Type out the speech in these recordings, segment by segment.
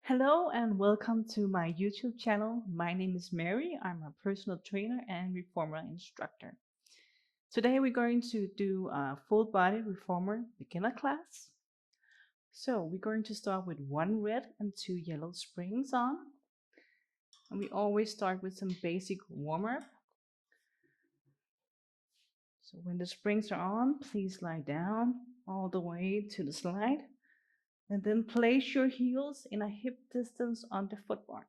Hello and welcome to my YouTube channel. My name is Mary. I'm a personal trainer and reformer instructor. Today we're going to do a full body reformer beginner class. So we're going to start with one red and two yellow springs on. And we always start with some basic warm-up. So when the springs are on, please lie down all the way to the slide. And then place your heels in a hip distance on the foot bar.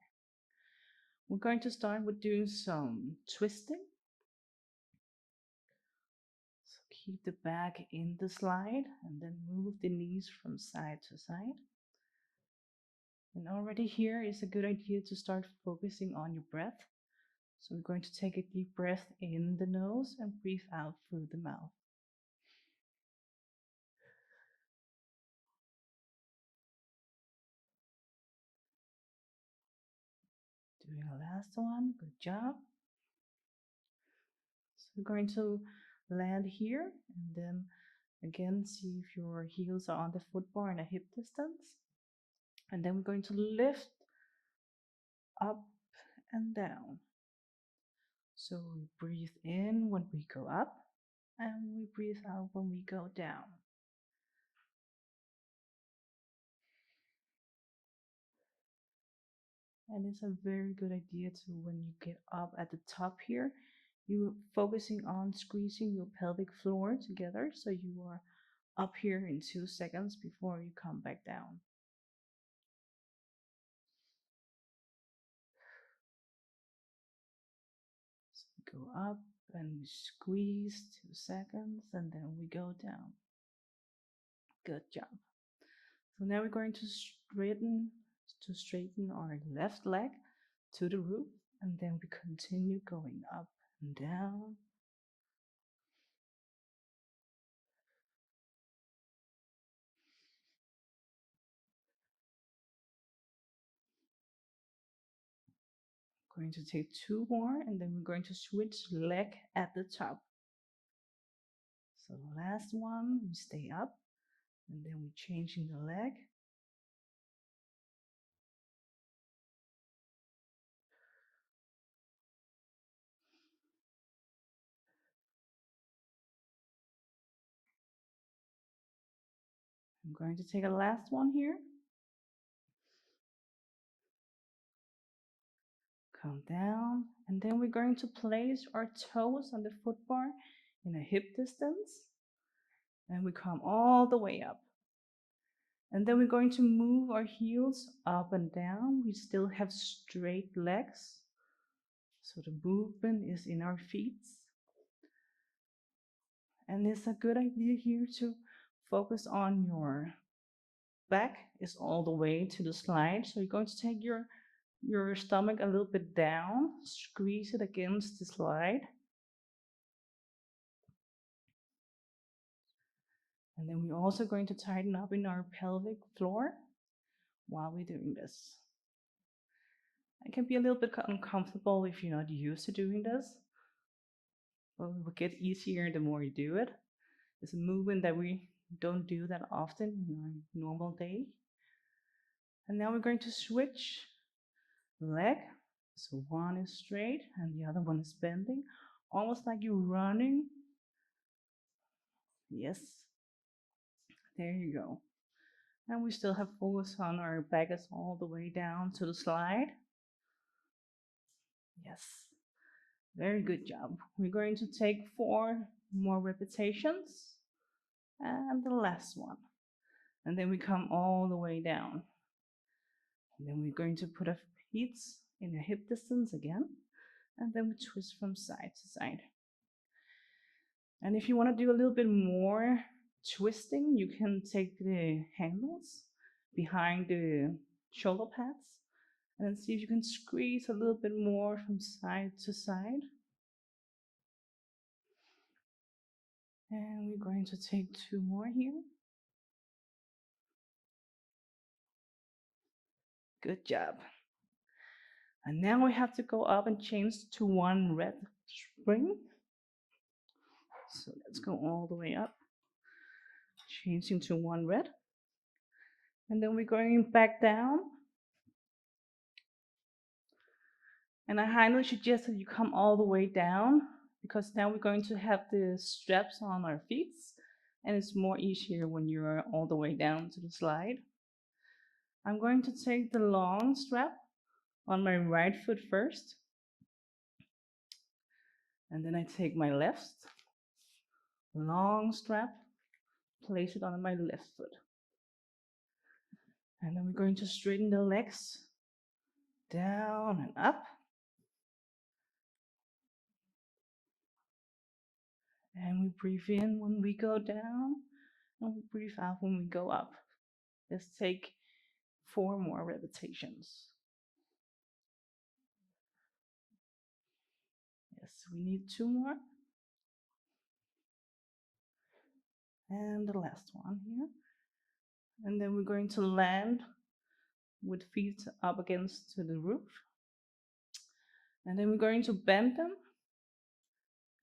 We're going to start with doing some twisting. So keep the back in the slide and then move the knees from side to side. And already here is a good idea to start focusing on your breath. So we're going to take a deep breath in the nose and breathe out through the mouth. Doing a last one, good job. So we're going to land here and then again see if your heels are on the foot bar in a hip distance. And then we're going to lift up and down. So we breathe in when we go up and we breathe out when we go down. And it's a very good idea to, when you get up at the top here, you focusing on squeezing your pelvic floor together so you are up here in 2 seconds before you come back down. So we go up and we squeeze 2 seconds and then we go down. Good job. So now we're going to straighten our left leg to the roof, and then we continue going up and down. Going to take 2 more, and then we're going to switch leg at the top. So last one, we stay up, and then we're changing the leg. I'm going to take a last one here. Come down, and then we're going to place our toes on the foot bar in a hip distance, and we come all the way up. And then we're going to move our heels up and down. We still have straight legs, so the movement is in our feet. And it's a good idea here to focus on your back is all the way to the slide. So you're going to take your stomach a little bit down, squeeze it against the slide. And then we're also going to tighten up in our pelvic floor while we're doing this. It can be a little bit uncomfortable if you're not used to doing this, but it will get easier the more you do it. It's a movement that we don't do that often in our normal day. And now we're going to switch leg. So one is straight and the other one is bending, almost like you're running. Yes, there you go. And we still have focus on our back is all the way down to the slide. Yes, very good job. We're going to take 4 more repetitions and the last one. And then we come all the way down. And then we're going to put our feet in a hip distance again. And then we twist from side to side. And if you want to do a little bit more twisting, you can take the handles behind the shoulder pads and then see if you can squeeze a little bit more from side to side. And we're going to take 2 more here. Good job. And now we have to go up and change to 1 red spring. So let's go all the way up, changing to 1 red. And then we're going back down And I highly suggest that you come all the way down, because now we're going to have the straps on our feet, and it's more easier when you're all the way down to the slide. I'm going to take the long strap on my right foot first, and then I take my left long strap, place it on my left foot. And then we're going to straighten the legs down and up. And we breathe in when we go down, and we breathe out when we go up. Let's take 4 more repetitions. Yes, we need 2 more. And the last one here. And then we're going to land with feet up against the roof. And then we're going to bend them.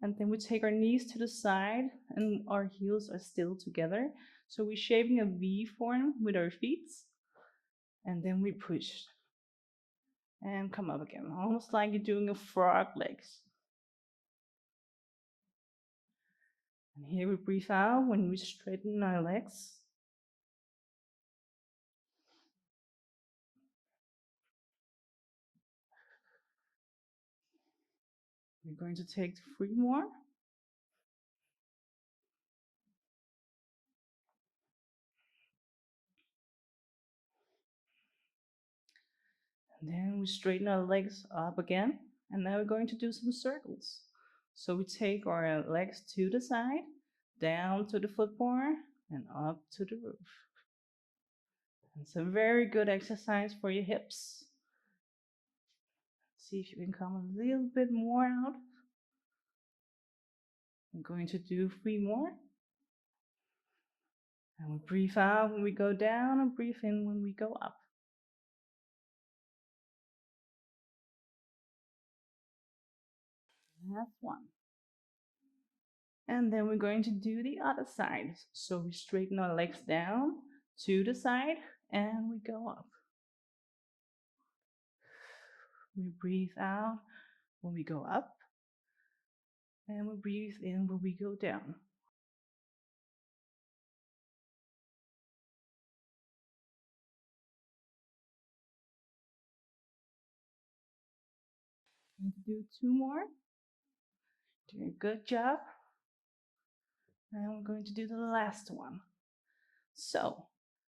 And then we take our knees to the side and our heels are still together. So we're shaping a V form with our feet. And then we push. And come up again, almost like you're doing a frog legs. And here we breathe out when we straighten our legs. We're going to take 3 more. And then we straighten our legs up again. And now we're going to do some circles. So we take our legs to the side, down to the foot bar, and up to the roof. It's a very good exercise for your hips. Let's see if you can come a little bit more out. I'm going to do 3 more. And we breathe out when we go down and breathe in when we go up. Last one. And then we're going to do the other side. So we straighten our legs down to the side and we go up. We breathe out when we go up. And we breathe in when we go down. I'm going to do 2 more. Doing a good job. And we're going to do the last one. So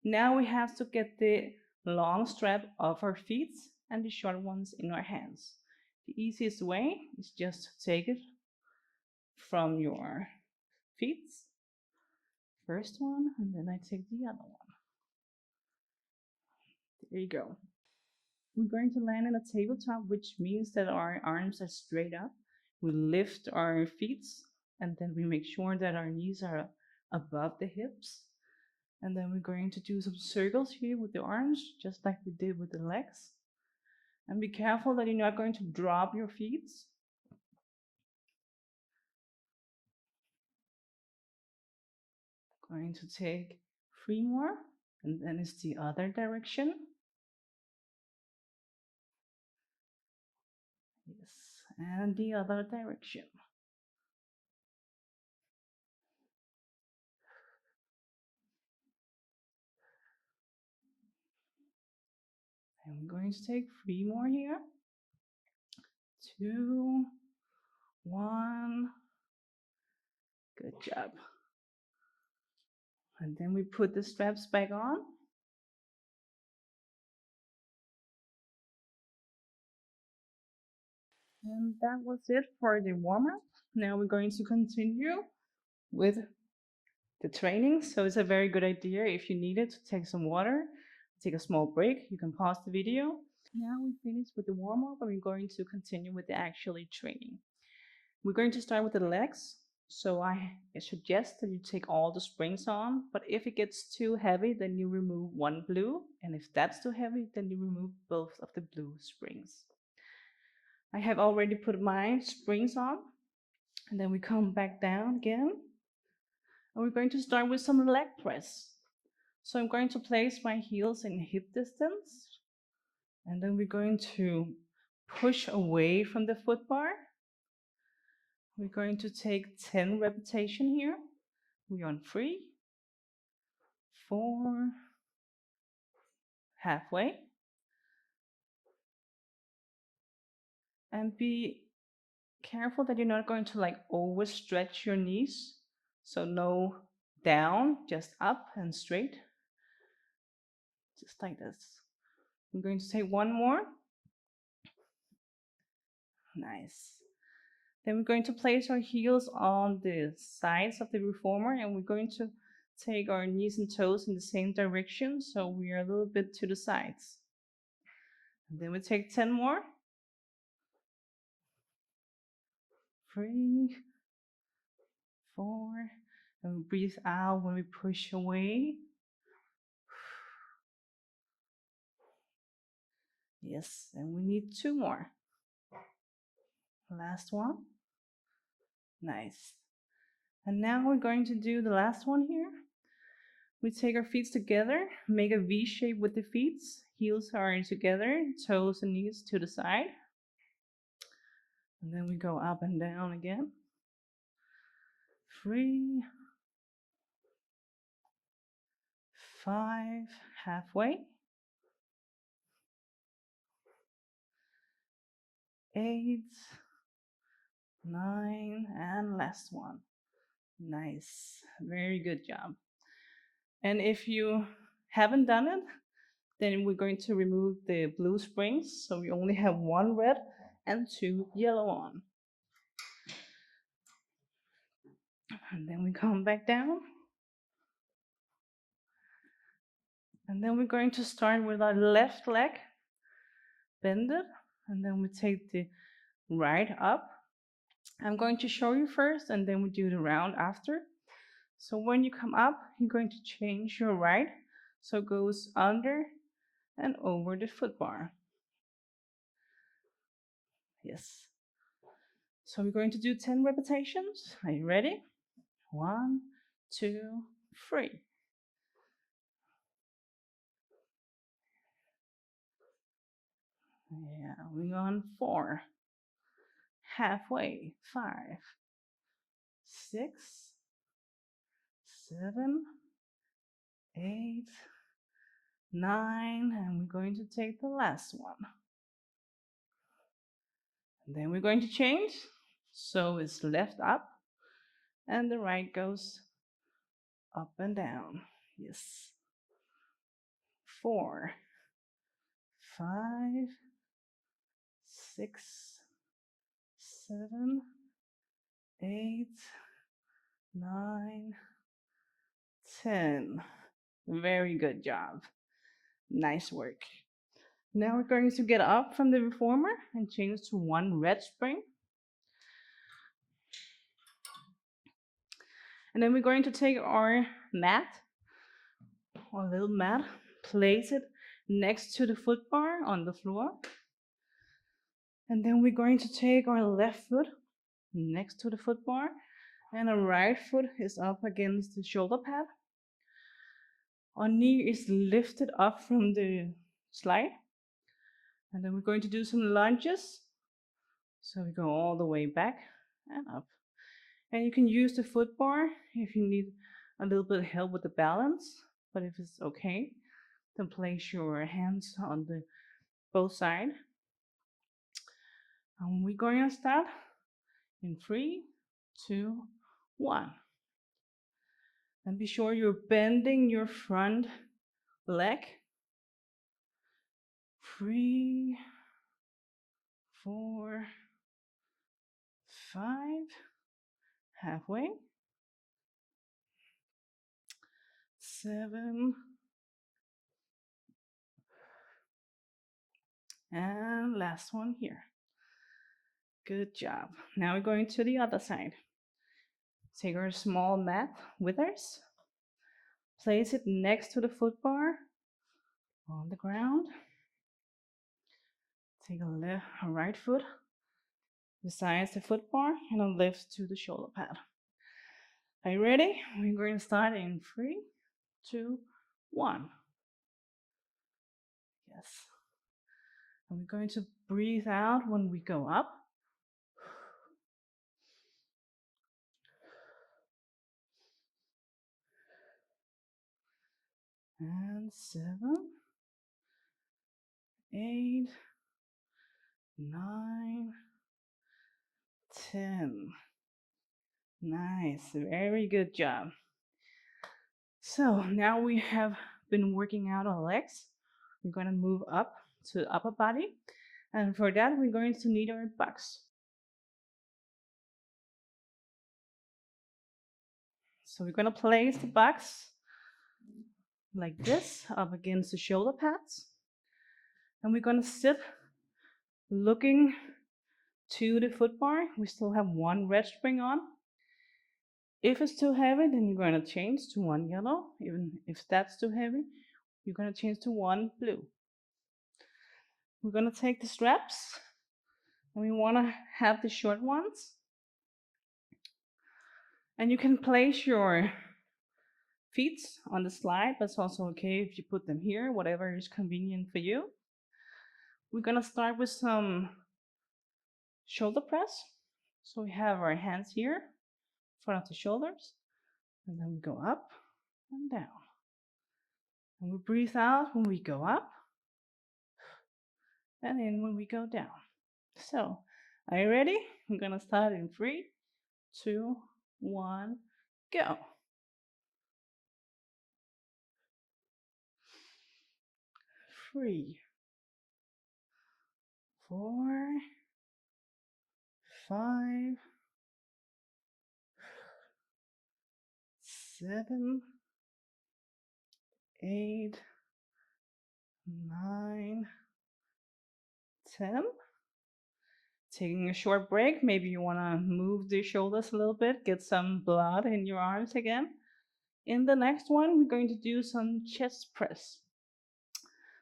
now we have to get the long strap off our feet and the short ones in our hands. The easiest way is just to take it from your feet, first one, and then I take the other one. There you go. We're going to land in a tabletop, which means that our arms are straight up. We lift our feet, and then we make sure that our knees are above the hips. And then we're going to do some circles here with the arms, just like we did with the legs. And be careful that you're not going to drop your feet. Going to take 3 more, and then it's the other direction. Yes, and the other direction. I'm going to take 3 more here. 2, 1. Good job. And then we put the straps back on. And that was it for the warm-up. Now we're going to continue with the training. So it's a very good idea, if you need it, to take some water, take a small break. You can pause the video. Now we finished with the warm-up and we're going to continue with the actually training. We're going to start with the legs. So I suggest that you take all the springs on, but if it gets too heavy, then you remove one blue. And if that's too heavy, then you remove both of the blue springs. I have already put my springs on, and then we come back down again. And we're going to start with some leg press. So I'm going to place my heels in hip distance, and then we're going to push away from the foot bar. We're going to take 10 repetitions here. We're on 3, 4, halfway. And be careful that you're not going to like overstretch your knees. So no down, just up and straight. Just like this. I'm going to take one more. Nice. Then we're going to place our heels on the sides of the reformer, and we're going to take our knees and toes in the same direction, so we are a little bit to the sides. And then we take 10 more. 3, 4, and we breathe out when we push away. Yes, and we need 2 more. Last one. Nice. And now we're going to do the last one here. We take our feet together, make a V shape with the feet. Heels are together, toes and knees to the side. And then we go up and down again. 3, 5, halfway. 8, 9, and last one. Nice, very good job. And if you haven't done it, then we're going to remove the blue springs. So we only have 1 red and 2 yellow on. And then we come back down. And then we're going to start with our left leg, bend it, and then we take the right up. I'm going to show you first, and then we do the round after. So when you come up, you're going to change your right, so it goes under and over the foot bar. Yes. So we're going to do 10 repetitions. Are you ready? 1, 2, 3. Yeah, we're on 4. Halfway. 5, 6, 7, 8, 9, and we're going to take the last one. And then we're going to change. So it's left up and the right goes up and down. Yes. 4, 5, 6, 7, 8, 9, 10. Very good job. Nice work. Now we're going to get up from the reformer and change to 1 red spring. And then we're going to take our mat, our little mat, place it next to the foot bar on the floor. And then we're going to take our left foot next to the foot bar, and our right foot is up against the shoulder pad. Our knee is lifted up from the slide. And then we're going to do some lunges. So we go all the way back and up. And you can use the foot bar if you need a little bit of help with the balance. But if it's okay, then place your hands on the both sides. And we're going to start in 3, 2, 1. And be sure you're bending your front leg. 3, 4, 5, halfway. 7, and last one here. Good job. Now we're going to the other side. Take our small mat with us. Place it next to the foot bar on the ground. Take a right foot besides the foot bar and a lift to the shoulder pad. Are you ready? We're going to start in 3, 2, 1. Yes. And we're going to breathe out when we go up. And 7, 8, 9, 10. Nice, very good job. So now we have been working out our legs. We're going to move up to the upper body. And for that, we're going to need our bucks. So we're going to place the bucks like this up against the shoulder pads. And we're going to sit looking to the foot bar. We still have one red spring on. If it's too heavy, then you're going to change to one yellow. Even if that's too heavy, you're going to change to one blue. We're going to take the straps, and we want to have the short ones. And you can place your feet on the slide, but it's also okay if you put them here, whatever is convenient for you. We're going to start with some shoulder press. So we have our hands here in front of the shoulders, and then we go up and down. And we breathe out when we go up, and in when we go down. So, are you ready? I'm gonna start in 3, 2, 1, go. 3, 4, 5, 7, 8, 9, 10. Taking a short break. Maybe you want to move the shoulders a little bit, get some blood in your arms again. In the next one, we're going to do some chest press.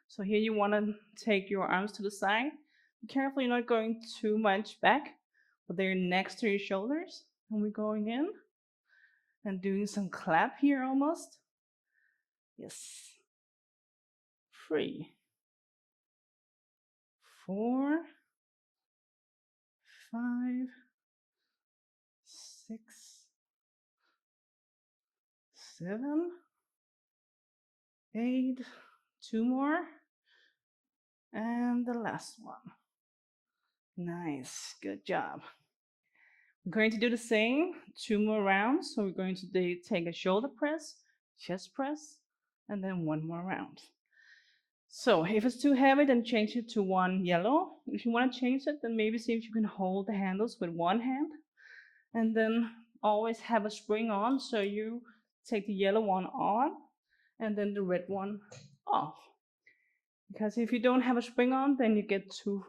So here you want to take your arms to the side. Be careful you're not going too much back, but they're next to your shoulders. And we're going in and doing some clap here almost. Yes. 3, 4, 5, 6, 7, 8, 2 more, and the last one. Nice, good job. We're going to do the same, 2 more rounds. So we're going to take a shoulder press, chest press, and then 1 more round. So if it's too heavy, then change it to one yellow. If you want to change it, then maybe see if you can hold the handles with one hand, and then always have a spring on. So you take the yellow one on, and then the red one off. Because if you don't have a spring on, then you get too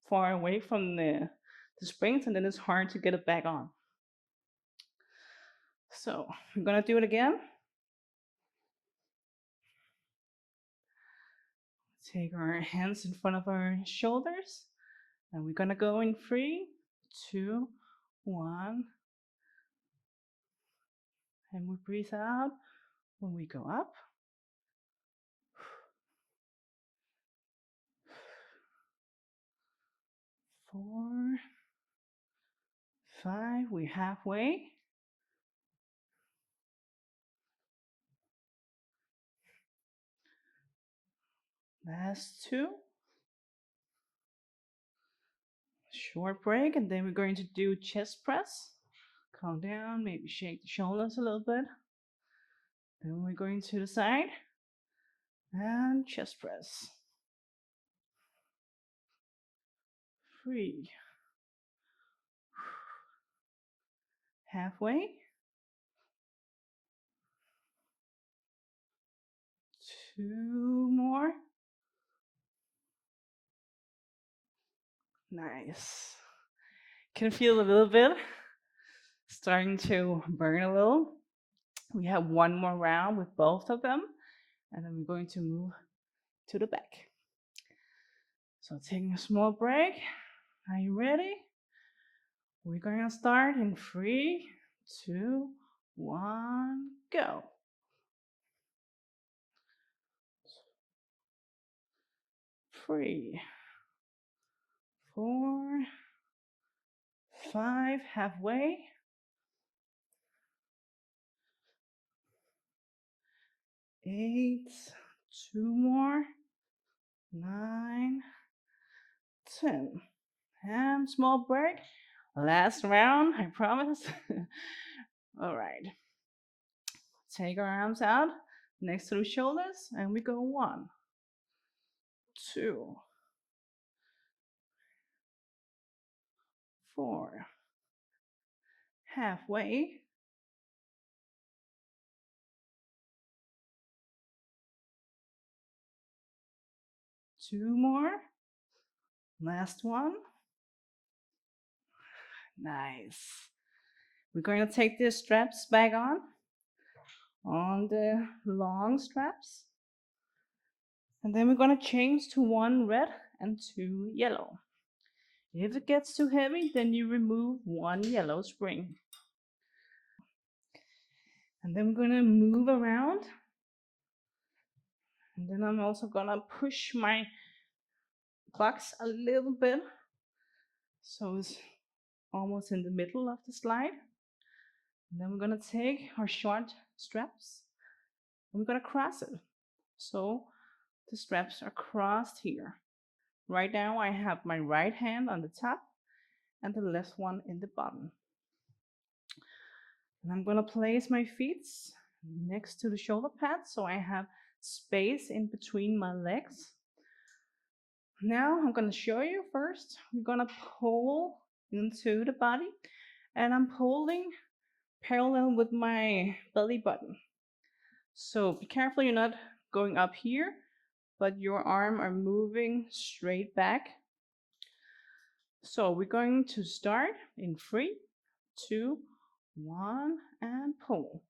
far away from the springs, and then it's hard to get it back on. So we're gonna do it again. Take our hands in front of our shoulders, and we're gonna go in 3, 2, 1, and we breathe out when we go up. 4, 5, we're halfway. Last 2. Short break, and then we're going to do chest press. Calm down, maybe shake the shoulders a little bit. Then we're going to the side and chest press. 3. Halfway. 2 more. Nice. Can feel a little bit starting to burn a little. We have 1 more round with both of them, and then we're going to move to the back. So taking a small break. Are you ready? We're going to start in 3, 2, 1, go. 3, 4, 5, halfway. 8, 2 more. 9, 10. And small break. Last round, I promise. All right. Take our arms out next to the shoulders, and we go 1, 2, 4, halfway. 2 more. Last one. Nice. We're going to take the straps back on the long straps. And then we're going to change to 1 red and 2 yellow. If it gets too heavy, then you remove 1 yellow spring. And then we're going to move around. And then I'm also going to push my box a little bit so it's almost in the middle of the slide. And then we're going to take our short straps and we're going to cross it. So the straps are crossed here. Right now I have my right hand on the top and the left one in the bottom. And I'm going to place my feet next to the shoulder pads so I have space in between my legs. Now I'm going to show you first. We're going to pull into the body and I'm pulling parallel with my belly button. So be careful you're not going up here, but your arm are moving straight back. So we're going to start in 3, 2, 1, and pull.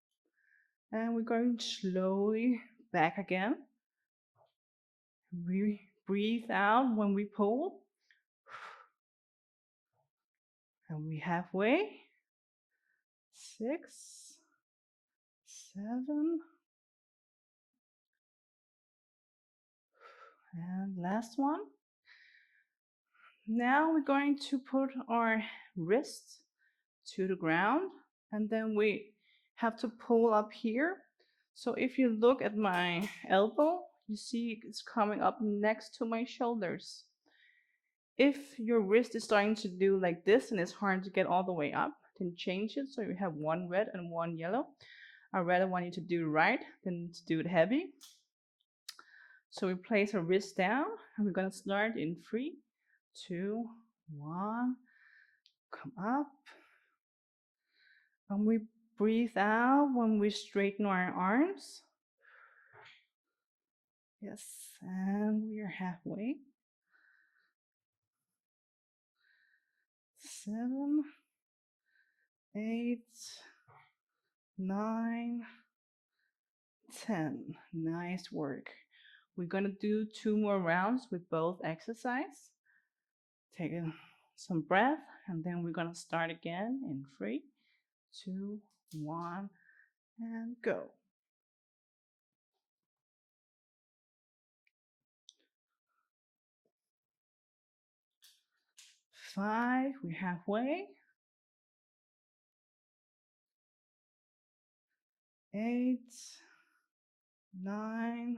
And we're going slowly back again. We breathe out when we pull. And we halfway. 6, 7, and last one. Now we're going to put our wrists to the ground and then we have to pull up here. So if you look at my elbow, you see it's coming up next to my shoulders. If your wrist is starting to do like this and it's hard to get all the way up, then change it so you have 1 red and 1 yellow. I rather want you to do it right than to do it heavy. So we place our wrist down and we're going to start in 3, 2, 1. Come up. And we breathe out when we straighten our arms. Yes, and we are halfway. 7, 8, 9, 10. Nice work. We're going to do 2 more rounds with both exercise. Take some breath and then we're going to start again in 3, 2, 1, and go. 5, we're halfway. 8, 9,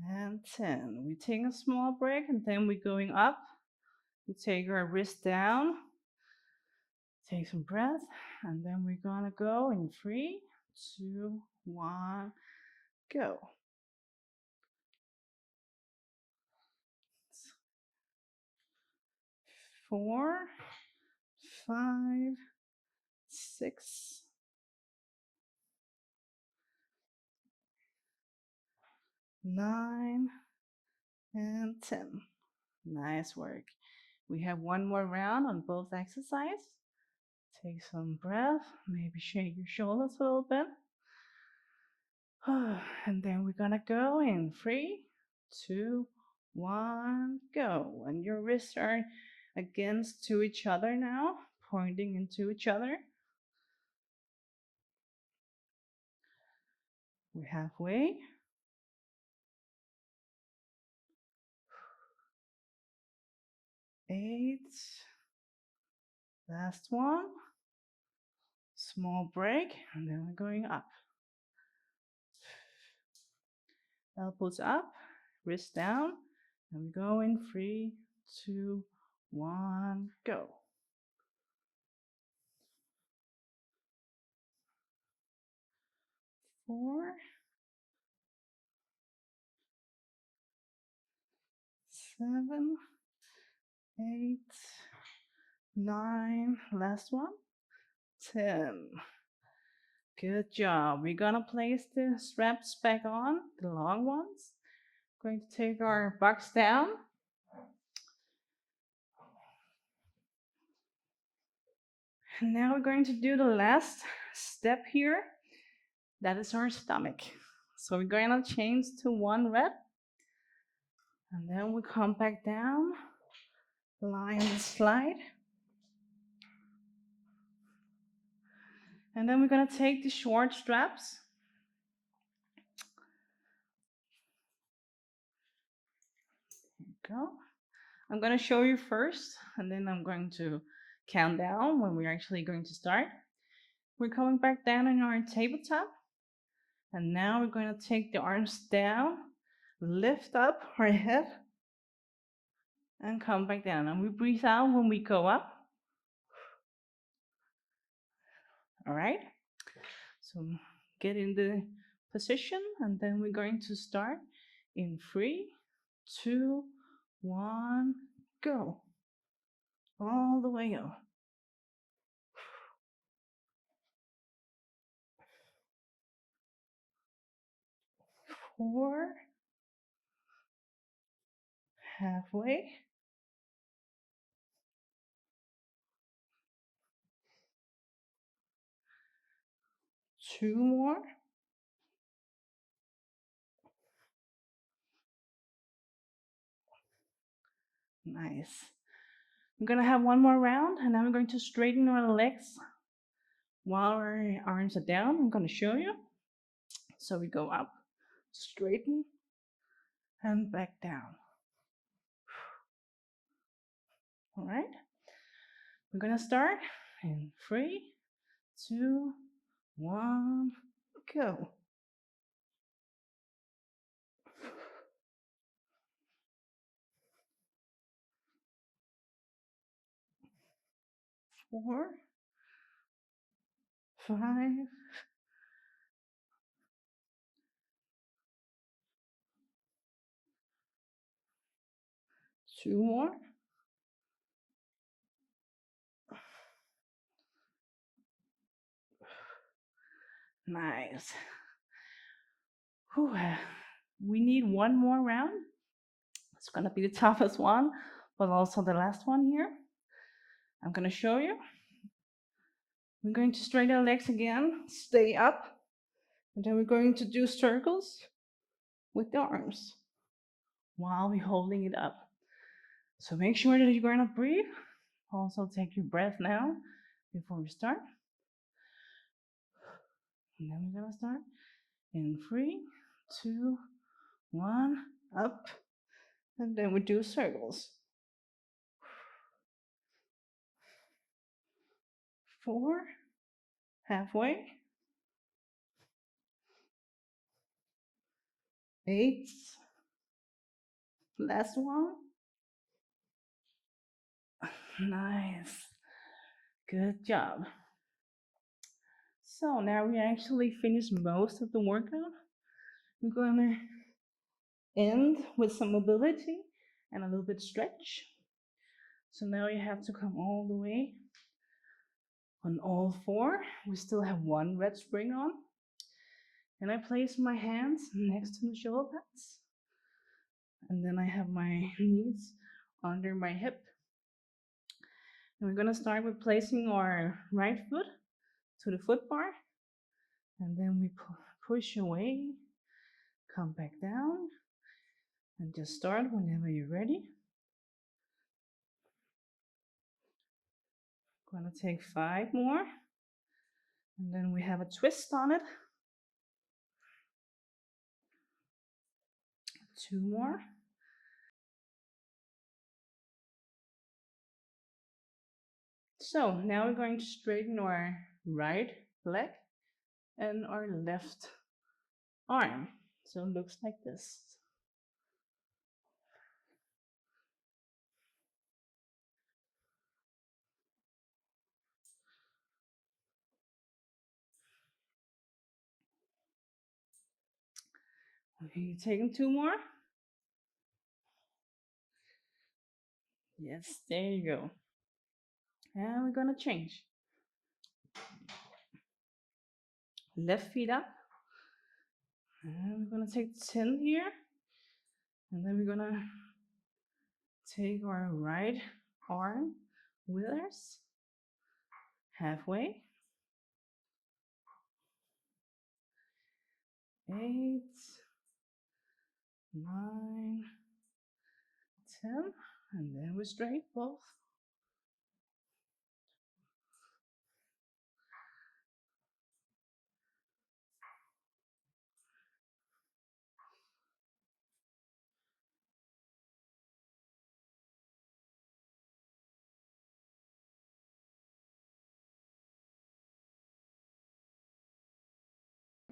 and 10. We take a small break and then we're going up. We take our wrist down. Take some breath and then we're gonna go in 3, 2, 1, go. 4, 5, 6, 9, and 10. Nice work. We have 1 more round on both exercises. Take some breath, maybe shake your shoulders a little bit. And then we're gonna go in 3, 2, 1, go. And your wrists are against to each other now, pointing into each other. We're halfway. 8. Last one. Small break, and then we're going up. Elbows up, wrist down, and we go in 3, 2, 1, go. 4, 7, 8, 9. Last one. 10. Good job. We're gonna place the straps back on, the long ones. Going to take our box down. And now we're going to do the last step here. That is our stomach. So we're going to change to 1 rep. And then we come back down, lie on the slide. And then we're going to take the short straps. There you go. I'm going to show you first, and then I'm going to count down when we're actually going to start. We're coming back down on our tabletop. And now we're going to take the arms down, lift up our head, and come back down. And we breathe out when we go up. All right? So get in the position, and then we're going to start in 3, 2, 1, go. All the way up. 4, halfway. 2 more. Nice. We're gonna have 1 more round, and then we're going to straighten our legs while our arms are down. I'm gonna show you. So we go up, straighten, and back down. All right. We're gonna start in 3, 2, 1, go. 4, 5, 2 more. Nice. Whew. We need 1 more round. It's gonna be the toughest one, but also the last one here. I'm gonna show you. We're going to straighten our legs again, stay up, and then we're going to do circles with the arms while we're holding it up. So make sure that you're going to breathe. Also take your breath now before we start. And then we're going to start in 3, 2, 1, up, and then we do circles. 4, halfway. 8, last one. Nice. Good job. So now we actually finished most of the workout. We're going to end with some mobility and a little bit stretch. So now you have to come all the way on all 4. We still have 1 red spring on. And I place my hands next to the shoulder pads. And then I have my knees under my hip. And we're going to start with placing our right foot to the foot bar. And then we push away, come back down, and just start whenever you're ready. I'm going to take 5 more. And then we have a twist on it. 2 more. So now we're going to straighten our right leg and our left arm. So it looks like this. Okay, taking two more. Yes, there you go. And we're gonna change. Left feet up. And we're gonna take 10 here. And then we're gonna take our right arm with us halfway. 8, 9, 10. And then we straight both.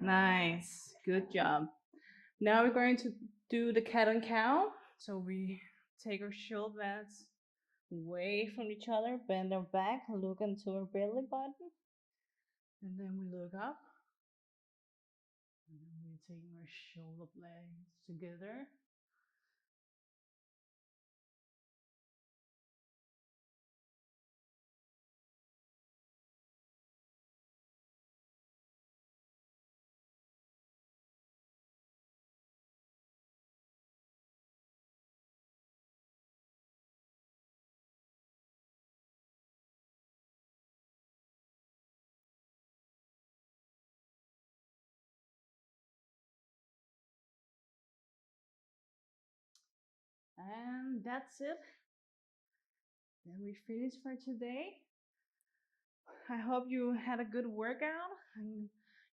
Nice, good job. Now we're going to do the cat and cow. So we take our shoulder blades away from each other, bend our back, look into our belly button, and then we look up. And then we're taking our shoulder blades together. And that's it. Then we finish for today. I hope you had a good workout and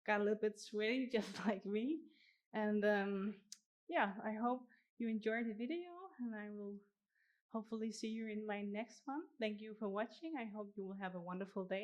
got a little bit sweaty just like me. And yeah, I hope you enjoyed the video, and I will hopefully see you in my next one. Thank you for watching. I hope you will have a wonderful day.